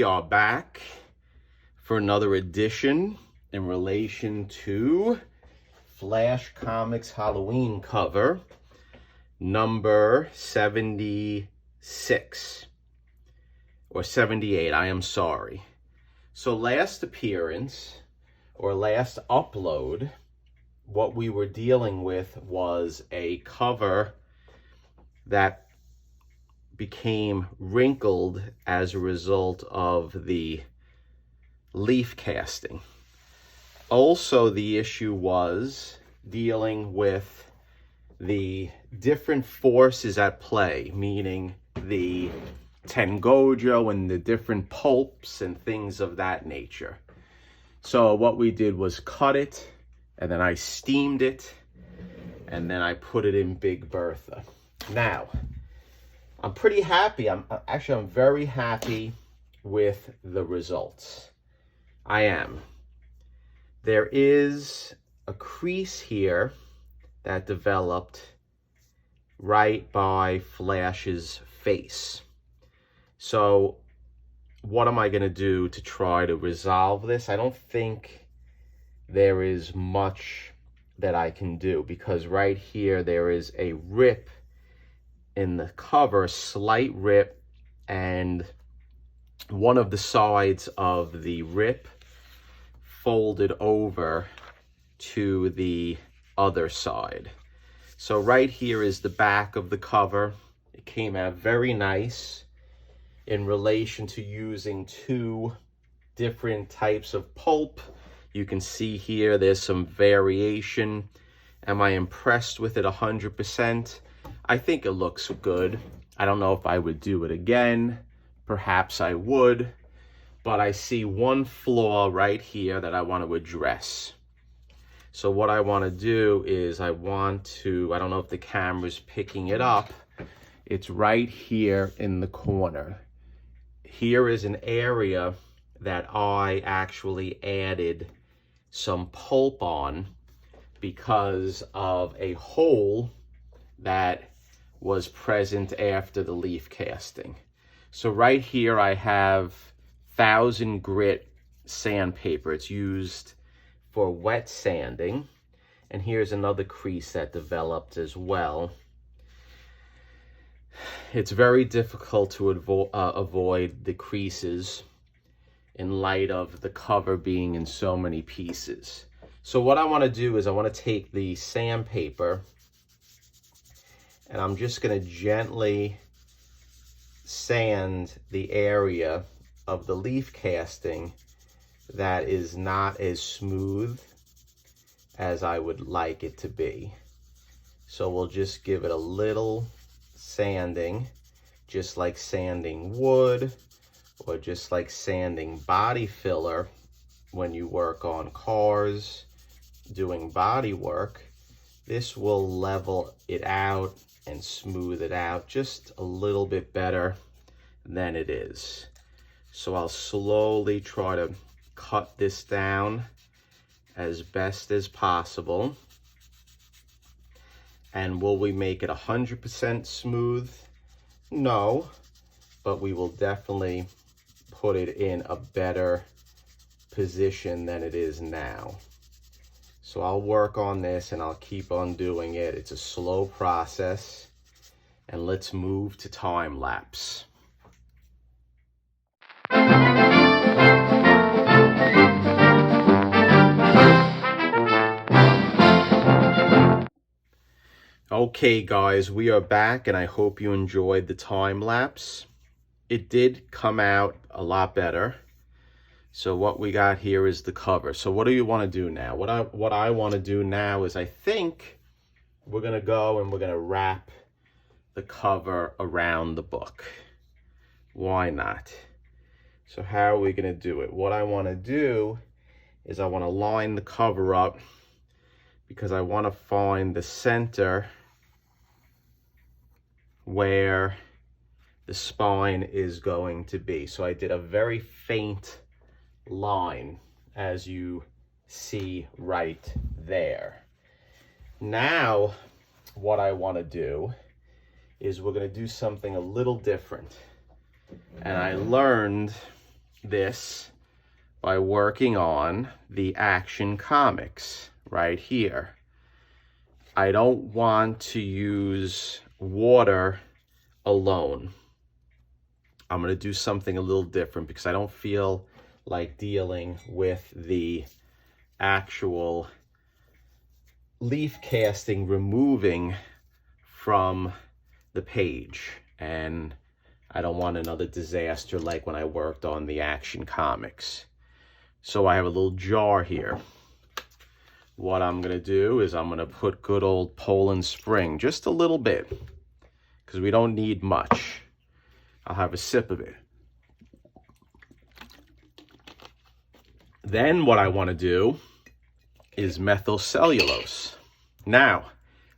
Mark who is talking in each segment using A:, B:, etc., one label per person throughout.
A: we are back for another edition in relation to Flash Comics Halloween cover number 76 or 78, I am sorry. So last appearance or last upload, what we were dealing with was a cover that became wrinkled as a result of the leaf casting. Also, the issue was dealing with the different forces at play, meaning the Tengojo and the different pulps and things of that nature. So what we did was cut it, and then I steamed it, and then I put it in Big Bertha. Now, I'm pretty happy. I'm very happy with the results. I am. There is a crease here that developed right by Flash's face. So what am I going to do to try to resolve this? I don't think there is much that I can do, because right here there is a rip in the cover, a slight rip, and one of the sides of the rip folded over to the other side. So right here is the back of the cover. It came out very nice in relation to using two different types of pulp. You can see here there's some variation. Am I impressed with it 100%? I think it looks good. I don't know if I would do it again. Perhaps I would. But I see one flaw right here that I want to address. So what I want to do is I don't know if the camera's picking it up. It's right here in the corner. Here is an area that I actually added some pulp on because of a hole that was present after the leaf casting. So right here I have 1000 grit sandpaper. It's used for wet sanding. And here's another crease that developed as well. It's very difficult to avoid the creases in light of the cover being in so many pieces. So what I want to do is I want to take the sandpaper and I'm just going to gently sand the area of the leaf casting that is not as smooth as I would like it to be. So we'll just give it a little sanding, just like sanding wood or just like sanding body filler when you work on cars doing body work. This will level it out and smooth it out just a little bit better than it is. So I'll slowly try to cut this down as best as possible. And will we make it 100% smooth? No, but we will definitely put it in a better position than it is now. So I'll work on this and I'll keep on doing it. It's a slow process. And let's move to time lapse. Okay guys, we are back and I hope you enjoyed the time lapse. It did come out a lot better. So what we got here is the cover. So what do you want to do now? What I want to do now is I think we're going to go and we're going to wrap the cover around the book. Why not? So how are we going to do it? What I want to do is I want to line the cover up because I want to find the center where the spine is going to be. So I did a very faint line, as you see right there. Now, what I want to do is we're going to do something a little different. And I learned this by working on the Action Comics right here. I don't want to use water alone. I'm going to do something a little different because I don't feel like dealing with the actual leaf casting removing from the page, and I don't want another disaster like when I worked on the Action Comics. So I have a little jar here. What I'm going to do is I'm going to put good old Poland Spring, just a little bit, because we don't need much. I'll have a sip of it. Then what I want to do is methyl cellulose. Now,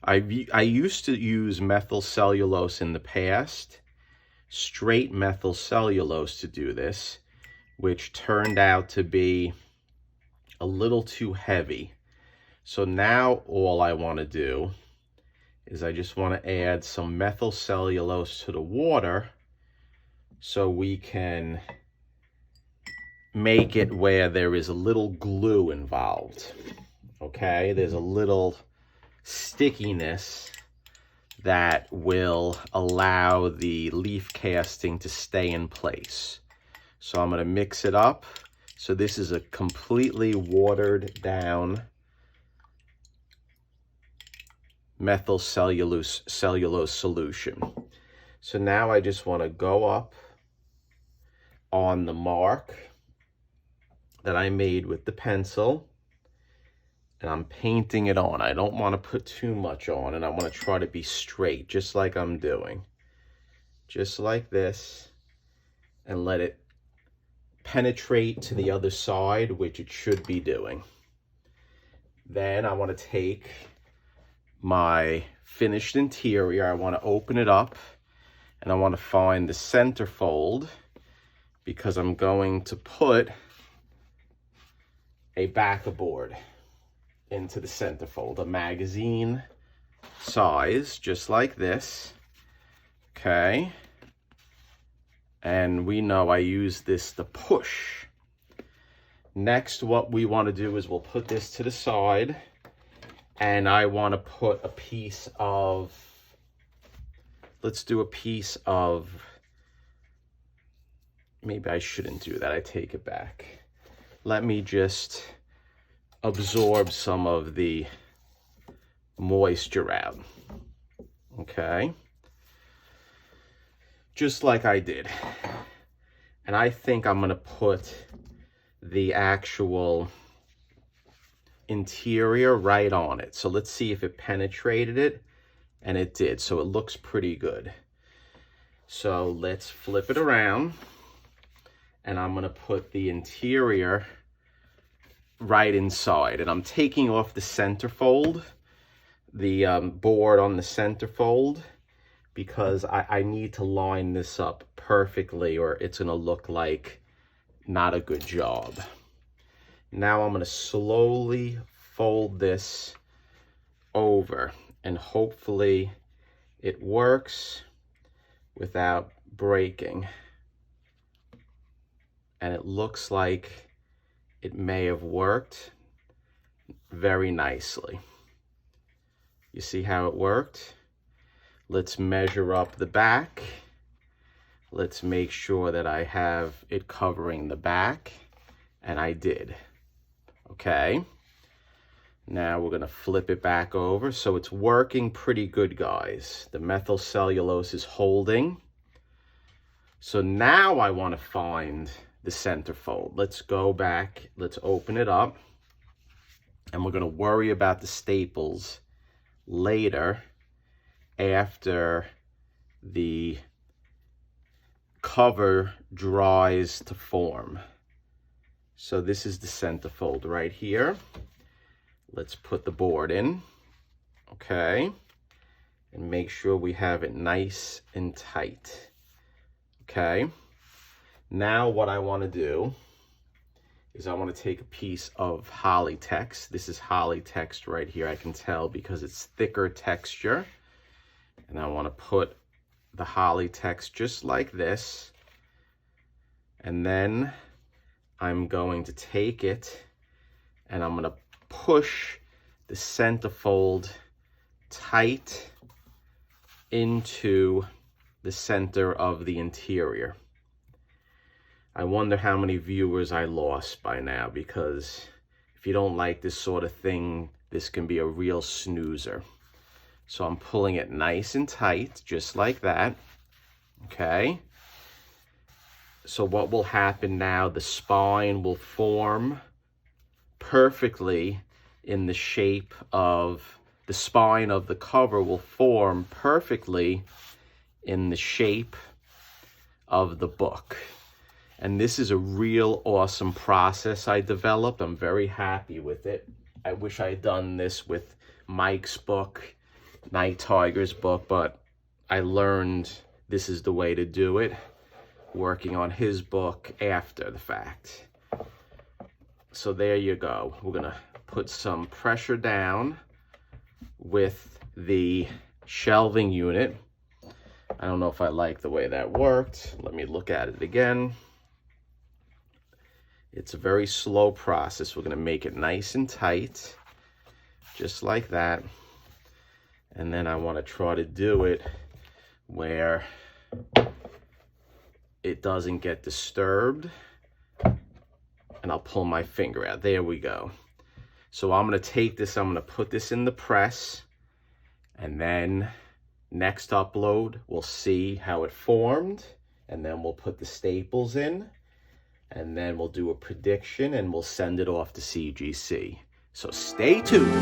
A: I used to use methyl cellulose in the past, straight methyl cellulose to do this, which turned out to be a little too heavy. So now all I want to do is I just want to add some methyl cellulose to the water so we can make it where there is a little glue involved. Okay, there's a little stickiness that will allow the leaf casting to stay in place. So I'm going to mix it up. So this is a completely watered down methyl cellulose solution. So now I just want to go up on the mark that I made with the pencil, and I'm painting it on. I don't want to put too much on, and I want to try to be straight, just like I'm doing. Just like this, and let it penetrate to the other side, which it should be doing. Then I want to take my finished interior, I want to open it up, and I want to find the center fold, because I'm going to put a backer board into the centerfold, a magazine size, just like this. Okay. And we know I use this to push. Next, what we want to do is we'll put this to the side, and I want to put a piece of, let's do a piece of, maybe I shouldn't do that, I take it back. Let me just absorb some of the moisture out. Okay. Just like I did. And I think I'm going to put the actual interior right on it. So let's see if it penetrated it, and it did. So it looks pretty good. So let's flip it around, and I'm going to put the interior right inside, and I'm taking off the centerfold, the board on the centerfold, because I need to line this up perfectly or it's going to look like not a good job. Now I'm going to slowly fold this over, and hopefully it works without breaking. And it looks like it may have worked very nicely. You see how it worked? Let's measure up the back. Let's make sure that I have it covering the back, and I did. Okay. Now we're gonna flip it back over. So it's working pretty good, guys. The methyl cellulose is holding. So now I want to find the centerfold. Let's go back, let's open it up, and we're going to worry about the staples later after the cover dries to form. So this is the centerfold right here. Let's put the board in, okay, and make sure we have it nice and tight. Okay. Now what I want to do is I want to take a piece of holly text. This is holly text right here. I can tell because it's thicker texture. And I want to put the holly text just like this. And then I'm going to take it and I'm going to push the centerfold tight into the center of the interior. I wonder how many viewers I lost by now, because if you don't like this sort of thing, this can be a real snoozer. So I'm pulling it nice and tight, just like that, okay? So what will happen now, the spine will form perfectly in the shape of, the spine of the cover will form perfectly in the shape of the book. And this is a real awesome process I developed. I'm very happy with it. I wish I had done this with Mike's book, Night Tiger's book, but I learned this is the way to do it, working on his book after the fact. So there you go. We're gonna put some pressure down with the shelving unit. I don't know if I like the way that worked. Let me look at it again. It's a very slow process. We're gonna make it nice and tight, just like that. And then I wanna try to do it where it doesn't get disturbed. And I'll pull my finger out. There we go. So I'm gonna take this, I'm gonna put this in the press, and then next upload, we'll see how it formed, and then we'll put the staples in, and then we'll do a prediction, and we'll send it off to CGC. So stay tuned.